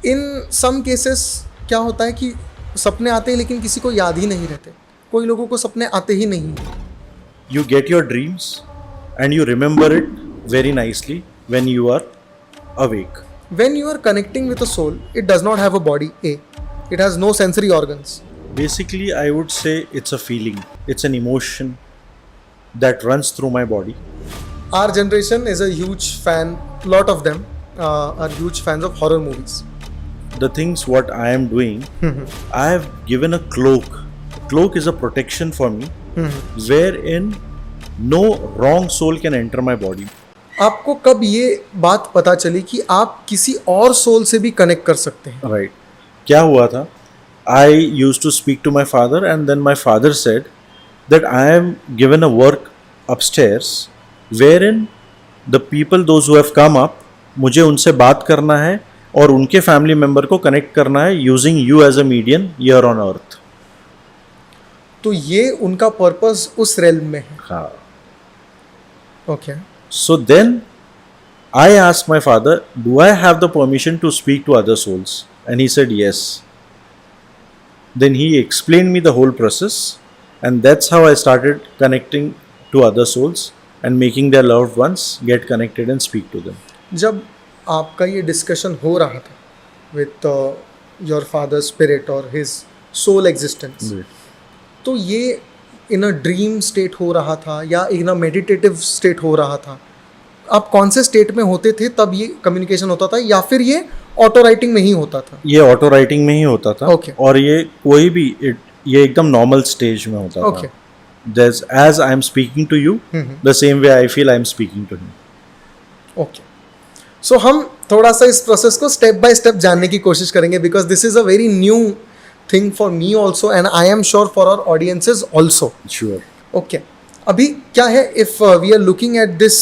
इन some cases क्या होता है कि सपने आते हैं लेकिन किसी को याद ही नहीं रहते, कोई लोगों को सपने आते ही नहीं हैं। You get your dreams and you remember it very nicely when you are awake. When you are connecting with a soul, it does not have a body, A. It has no sensory organs. Basically, I would say it's a feeling, it's an emotion that runs through my body. Our generation is a huge fan, lot of them are huge fans of horror movies. The things what I am doing, I have given a cloak. Cloak is a protection for me, wherein no wrong soul can enter my body. आपको कब ये बात पता चली कि आप किसी और सोल से भी कनेक्ट कर सकते हैं? Right. क्या हुआ था? I used to speak to my father, and then my father said that I am given a work upstairs, wherein the people, those who have come up, मुझे उनसे बात करना है और उनके फैमिली मेंबर को कनेक्ट करना है using you as a medium here on earth. तो ये उनका पर्पस उस रेल्म में है. हाँ. Okay. So then I asked my father, do I have the permission to speak to other souls? And he said yes. Then he explained me the whole process, and that's how I started connecting to other souls and making their loved ones get connected and speak to them. जब आपका ये discussion हो रहा था with your father spirit और his soul existence, तो ये इन a dream state हो रहा था या इन अ मेडिटेटिव स्टेट हो रहा था? आप कौन से स्टेट में होते थे तब ये कम्युनिकेशन होता था, या फिर ये ऑटो राइटिंग में ही होता था? ये ऑटो राइटिंग में ही होता था. Okay. और ये कोई भी ये एकदम नॉर्मल स्टेज में होता Okay. था. As I am speaking to you, the same way I feel I am speaking to him. Okay. So हम थोड़ा सा इस प्रोसेस को स्टेप बाय स्टेप जानने की कोशिश करेंगे, because this is a very new thing for me also and I am sure for our audiences also. Sure. Okay. अभी क्या है, if we are looking at this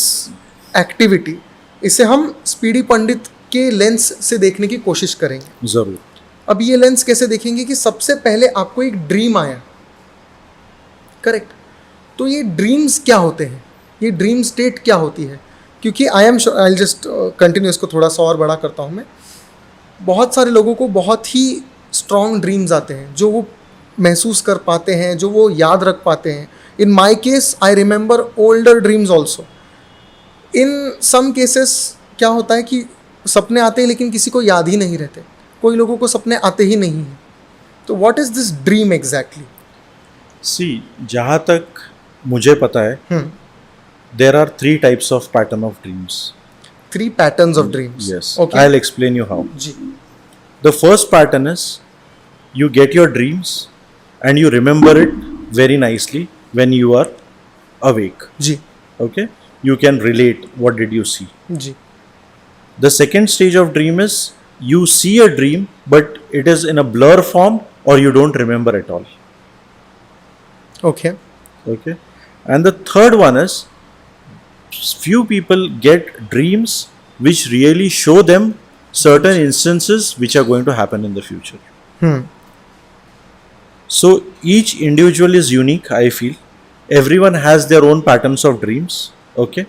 activity, इसे हम स्पीडी पंडित के लेंस से देखने की कोशिश करेंगे. जरूर. अब ये लेंस कैसे देखेंगे कि सबसे पहले आपको एक ड्रीम आया, करेक्ट? तो ये ड्रीम्स क्या होते हैं, ये ड्रीम स्टेट क्या होती है? क्योंकि आई am sure, I just continue, इसको थोड़ा सा और बड़ा करता हूँ मैं. बहुत सारे लोगों को बहुत ही स्ट्रॉन्ग ड्रीम्स आते हैं जो वो महसूस कर पाते हैं, जो वो याद रख पाते हैं. In my case I remember older dreams also. In some cases क्या होता है कि सपने आते हैं लेकिन किसी को याद ही नहीं रहते, कोई लोगों को सपने आते ही नहीं हैं. तो what is this dream exactly? See, जहाँ तक मुझे पता है, there are 3 types of pattern of dreams. 3 patterns of dreams. Yes. Okay. I'll explain you how. जी. The first pattern is you get your dreams and you remember it very nicely when you are awake. जी. Okay? You can relate what did you see. जी. The second stage of dream is you see a dream but it is in a blur form or you don't remember at all. Okay. Okay? And the third one is few people get dreams which really show them certain instances which are going to happen in the future. So each individual is unique, I feel. Everyone has their own patterns of dreams. Okay.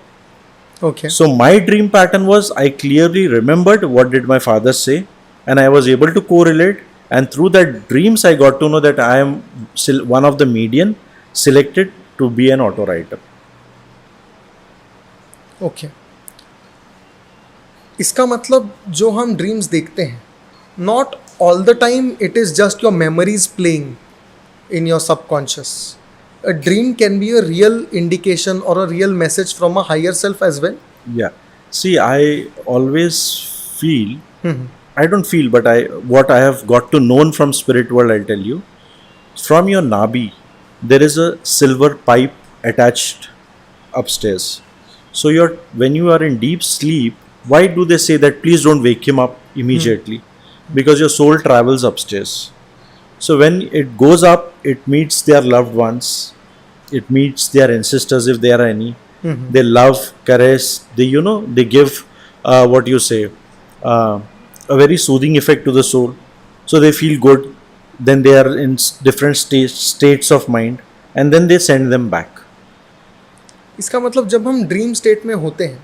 Okay. So my dream pattern was I clearly remembered what did my father say, and I was able to correlate, and through that dreams I got to know that I am still one of the median selected to be an auto writer. Okay. इसका मतलब जो हम dreams देखते हैं, not all the time it is just your memories playing in your subconscious. A dream can be a real indication और a real message from a higher self as well. Yeah. See, I always feel, I don't feel, but what I have got to know from spirit world, I'll tell you. From your nabi, there is a silver pipe attached upstairs. So when you are in deep sleep, why do they say that please don't wake him up immediately? Because your soul travels upstairs. So when it goes up, it meets their loved ones, it meets their ancestors if there are any. They love, caress, they give what you say, a very soothing effect to the soul. So they feel good. Then they are in different states of mind, and then they send them back. इसका मतलब जब हम dream state में होते हैं,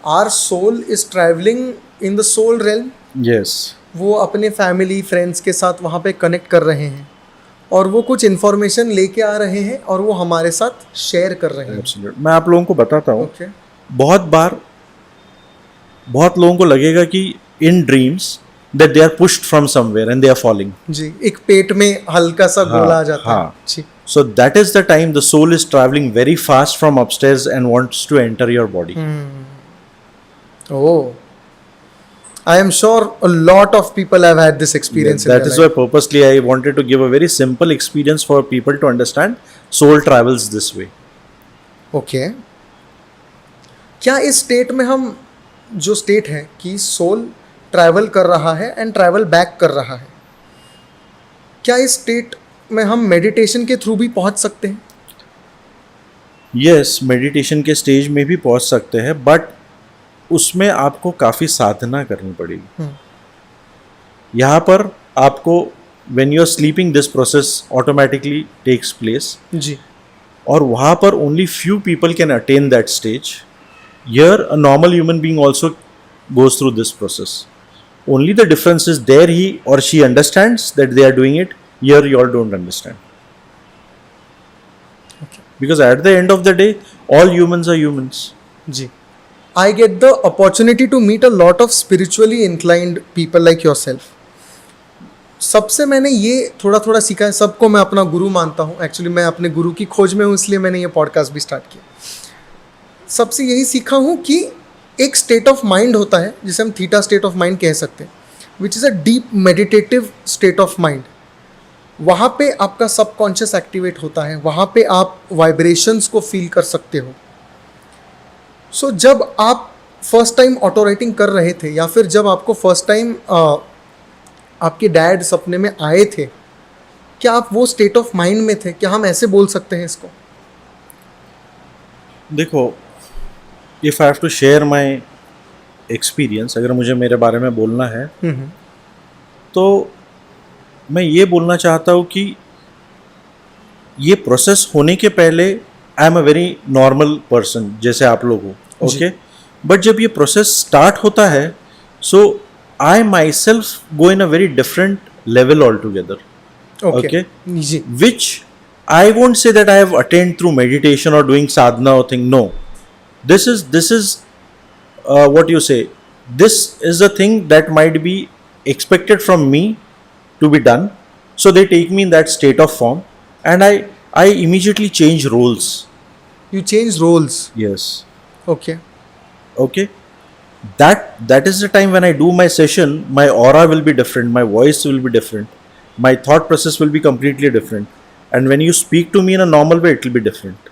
our soul is travelling in the soul realm. Yes. वो अपने family friends के साथ वहाँ पे कनेक्ट कर रहे हैं और वो कुछ इन्फॉर्मेशन लेके आ रहे हैं और वो हमारे साथ शेयर कर रहे हैं. Absolute. मैं आप लोगों को बताता हूँ. ओके. बहुत बार बहुत लोगों को लगेगा कि in dreams that they are pushed from somewhere and they are falling. जी, एक पेट में हल्का सा गोला आ जाता है. जी. So that is the time the soul is traveling very fast from upstairs and wants to enter your body. Oh, I am sure a lot of people have had this experience. That is why purposely I wanted to give a very simple experience for people to understand. Soul travels this way. Okay. क्या इस state में हम जो state है कि soul travel कर रहा है एंड ट्रैवल बैक कर रहा है, क्या इस स्टेट में हम मेडिटेशन के थ्रू भी पहुंच सकते हैं? Yes, मेडिटेशन के स्टेज में भी पहुंच सकते हैं, बट उसमें आपको काफ़ी साधना करनी पड़ेगी. यहाँ पर आपको when you are sleeping this process automatically takes place. जी. और वहाँ पर only few people can attain that stage. Here a normal human being also goes through this process. Only the difference is there he or she understands that they are doing it. Here you all don't understand. Okay. Because at the end of the day, all humans are humans. Ji. I get the opportunity to meet a lot of spiritually inclined people like yourself. सबसे मैंने ये थोड़ा थोड़ा सीखा है. सबको मैं अपना गुरु मानता हूँ. एक्चुअली मैं अपने गुरु की खोज में हूँ, इसलिए मैंने ये पॉडकास्ट भी स्टार्ट किया. सबसे यही सीखा हूँ कि एक स्टेट ऑफ माइंड होता है जिसे हम थीटा स्टेट ऑफ माइंड कह सकते हैं, which is a deep meditative state of mind. वहाँ पे आपका सबकॉन्शियस एक्टिवेट होता है, वहाँ पे आप वाइब्रेशंस को फील कर सकते हो. सो जब आप फर्स्ट टाइम ऑटो राइटिंग कर रहे थे या फिर जब आपको फर्स्ट टाइम आपके डैड सपने में आए थे, क्या आप वो स्टेट ऑफ माइंड में थे? क्या हम ऐसे बोल सकते हैं इसको? देखो, if I have to share my experience, अगर मुझे मेरे बारे में बोलना है तो मैं ये बोलना चाहता हूँ कि ये प्रोसेस होने के पहले I am a very normal person, जैसे आप लोग हो. ओके. बट जब ये प्रोसेस स्टार्ट होता है, so I myself go in a very different level all together. Okay. जी. Which I won't say that I have attained through meditation or doing sadhana or thing. No, this is what you say. This is a thing that might be expected from me to be done. So they take me in that state of form, and I immediately change roles. You change roles. Yes. Okay. Okay. That is the time when I do my session. My aura will be different. My voice will be different. My thought process will be completely different. And when you speak to me in a normal way, it will be different.